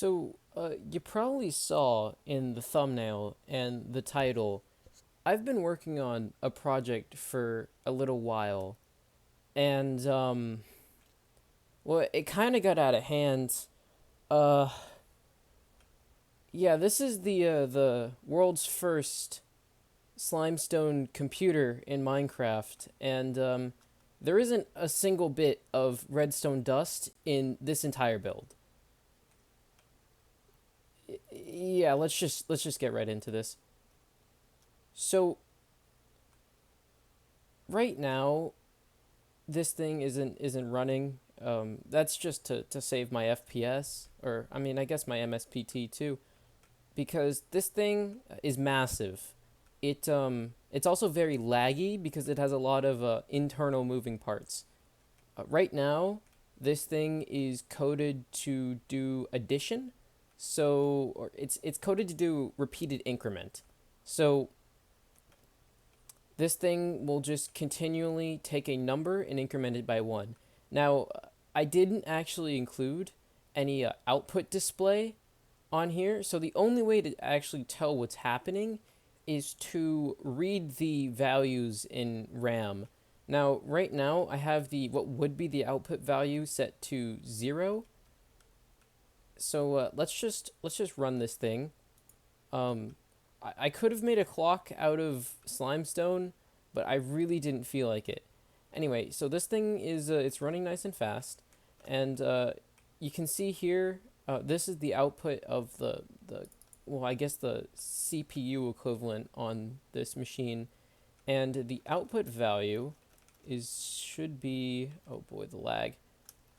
You probably saw in the thumbnail and the title, I've been working on a project for a little while, and, well, it kind of got out of hand. Uh, yeah, this is the world's first slimestone computer in Minecraft, and, there isn't a single bit of redstone dust in this entire build. Yeah, let's just get right into this. So right now, this thing isn't running. That's just to save my FPS, or I mean, I guess my MSPT too, because this thing is massive. It's also very laggy because it has a lot of internal moving parts. Right now, this thing is coded to do addition, so or it's coded to do repeated increment. So this thing will just continually take a number and increment it by one. Now, I didn't actually include any output display on here, so the only way to actually tell what's happening is to read the values in RAM. Now, right now, I have the what would be the output value set to 0. So let's just run this thing. I could have made a clock out of slimestone, but I really didn't feel like it. Anyway, so this thing is it's running nice and fast, and you can see here this is the output of the well, I guess the CPU equivalent on this machine, and the output value should be, oh boy, the lag,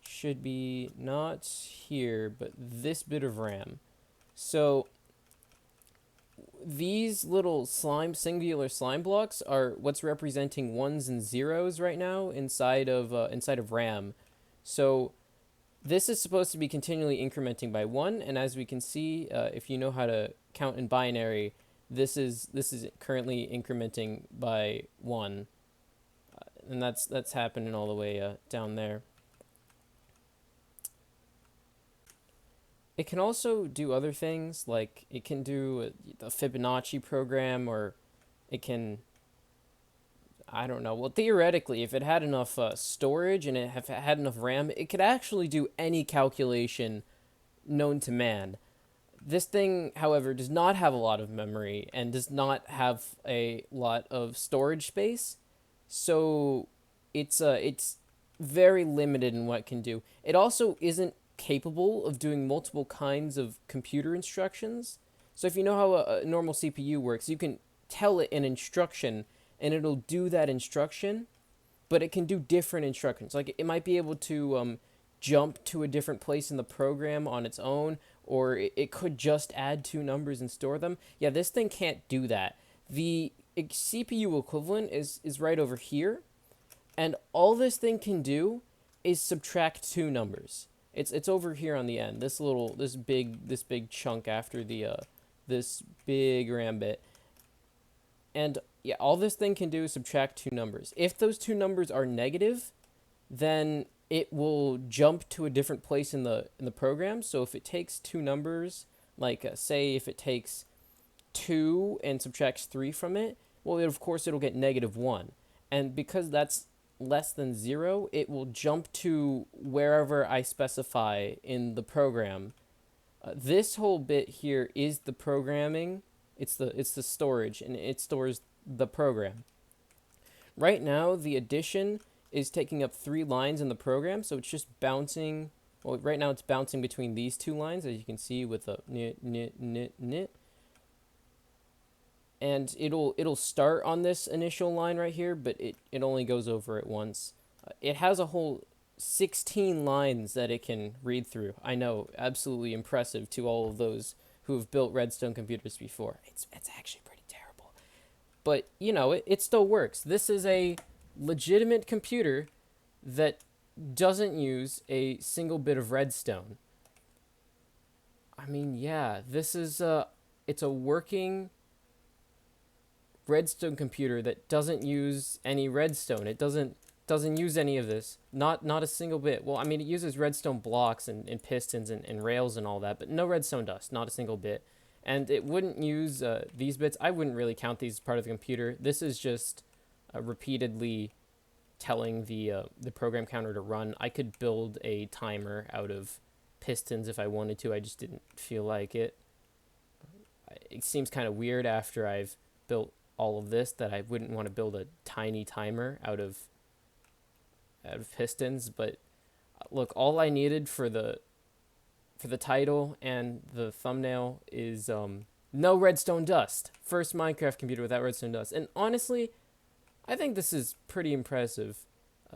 should be not here but this bit of RAM. So these little singular slime blocks are what's representing ones and zeros right now inside of RAM. So this is supposed to be continually incrementing by one, and as we can see, if you know how to count in binary, this is currently incrementing by one, and that's happening all the way down there. It can also do other things, like it can do the Fibonacci program, or it can, I don't know. Well, theoretically, if it had enough storage and it had enough RAM, it could actually do any calculation known to man. This thing, however, does not have a lot of memory and does not have a lot of storage space, so it's very limited in what it can do. It also isn't capable of doing multiple kinds of computer instructions. So if you know how a normal CPU works, you can tell it an instruction and it'll do that instruction, but it can do different instructions. Like it might be able to jump to a different place in the program on its own, or it could just add two numbers and store them. Yeah, this thing can't do that. The CPU equivalent is right over here, and all this thing can do is subtract two numbers. It's over here on the end. This big chunk after the this big RAM bit. And yeah, all this thing can do is subtract two numbers. If those two numbers are negative, then it will jump to a different place in the program. So if it takes two numbers, like say if it takes 2 and subtracts 3 from it, well, of course it'll get -1. And because that's less than 0, it will jump to wherever I specify in the program. This whole bit here is the programming. It's the storage, and it stores the program. Right now, the addition is taking up 3 lines in the program, so it's just bouncing. Well, right now it's bouncing between these 2 lines, as you can see with the nit, nit, nit, nit. And it'll start on this initial line right here, but it only goes over it once. It has a whole 16 lines that it can read through. I know, absolutely impressive to all of those who have built redstone computers before. It's actually pretty terrible. But, you know, it still works. This is a legitimate computer that doesn't use a single bit of redstone. I mean, yeah, this is it's a working redstone computer that doesn't use any redstone. It doesn't Doesn't use any of this. Not a single bit. Well, I mean, it uses redstone blocks and pistons and rails and all that, but no redstone dust, not a single bit. And it wouldn't use these bits. I wouldn't really count these as part of the computer. This is just repeatedly telling the program counter to run. I could build a timer out of pistons if I wanted to. I just didn't feel like it. It seems kind of weird after I've built all of this that I wouldn't want to build a tiny timer out of pistons. But look, all I needed for the title and the thumbnail is no redstone dust. First Minecraft computer without redstone dust. And honestly, I think this is pretty impressive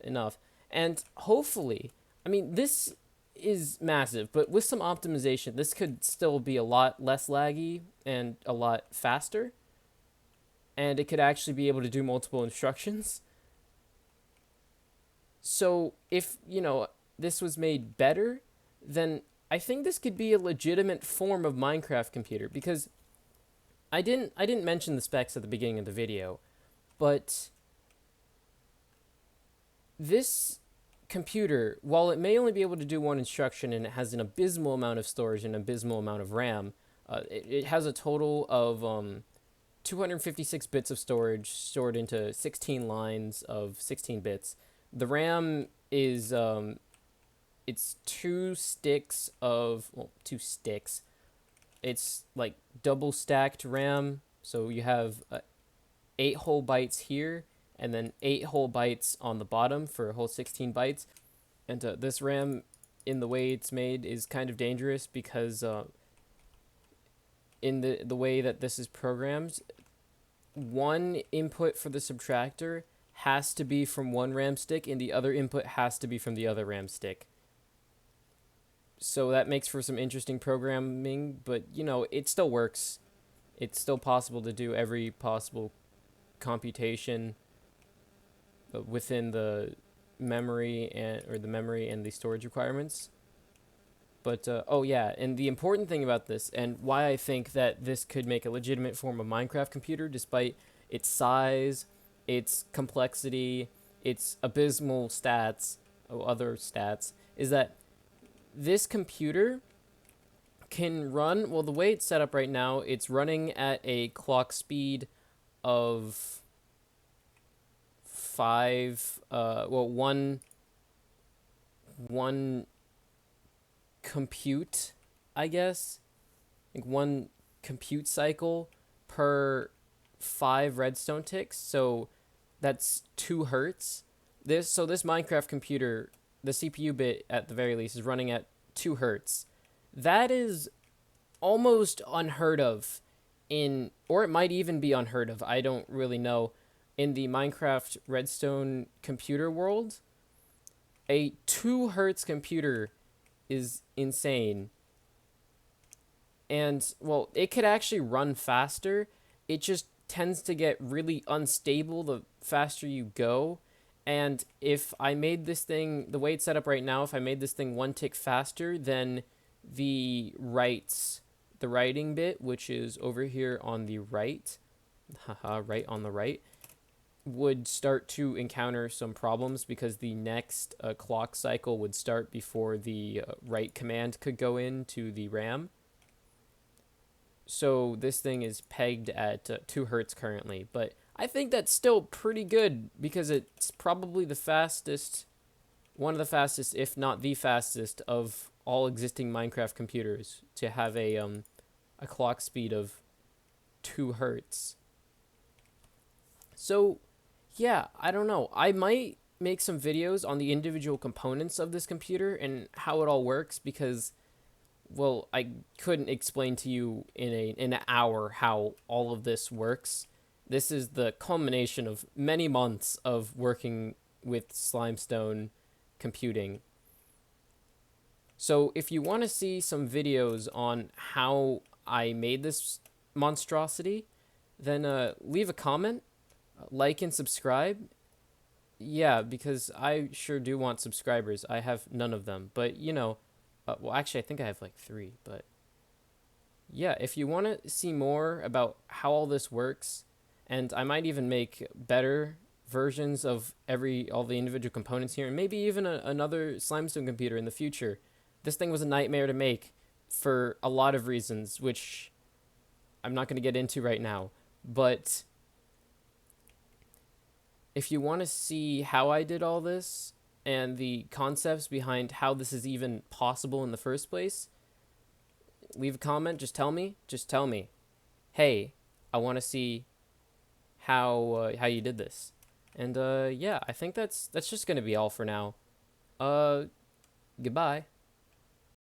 enough. And hopefully, I mean, this is massive, but with some optimization, this could still be a lot less laggy and a lot faster. And it could actually be able to do multiple instructions. So if, this was made better, then I think this could be a legitimate form of Minecraft computer, because I didn't mention the specs at the beginning of the video, but this computer, while it may only be able to do one instruction and it has an abysmal amount of storage and an abysmal amount of RAM, it has a total of 256 bits of storage stored into 16 lines of 16 bits. The RAM is it's two sticks. It's like double stacked RAM, so you have 8 whole bytes here and then 8 whole bytes on the bottom for a whole 16 bytes. And this RAM, in the way it's made, is kind of dangerous because in the way that this is programmed, one input for the subtractor has to be from one RAM stick and the other input has to be from the other RAM stick. So that makes for some interesting programming, but it still works. It's still possible to do every possible computation within the memory and the storage requirements. But oh yeah, and the important thing about this, and why I think that this could make a legitimate form of Minecraft computer despite its size, its complexity, its abysmal other stats, is that this computer can run, well, the way it's set up right now, it's running at a clock speed of one compute, I guess, like one compute cycle per 5 redstone ticks, so that's 2 hertz. This Minecraft computer, the CPU bit at the very least, is running at 2 hertz. That is almost unheard of or it might even be unheard of, I don't really know, in the Minecraft Redstone computer world. A 2 hertz computer is insane. And, well, it could actually run faster. It just tends to get really unstable the faster you go. And if I made this thing, the way it's set up right now, if I made this thing 1 tick faster, then the writing bit, which is over here on the right, right on the right, would start to encounter some problems because the next clock cycle would start before the write command could go into the RAM. So this thing is pegged at 2 hertz currently, but I think that's still pretty good because it's probably the fastest, one of the fastest, if not the fastest, of all existing Minecraft computers to have a clock speed of 2 hertz. So, yeah, I don't know. I might make some videos on the individual components of this computer and how it all works because, well, I couldn't explain to you in an hour how all of this works. This is the culmination of many months of working with Slimestone computing. So if you want to see some videos on how I made this monstrosity, then leave a comment, like and subscribe. Yeah, because I sure do want subscribers. I have none of them, but well, actually I think I have like 3, but yeah, if you want to see more about how all this works, and I might even make better versions of all the individual components here, and maybe even another Slimestone computer in the future. This thing was a nightmare to make for a lot of reasons, which I'm not going to get into right now. But if you want to see how I did all this and the concepts behind how this is even possible in the first place, leave a comment. Just tell me. Hey, I want to see how you did this. And yeah, I think that's just gonna be all for now. Goodbye.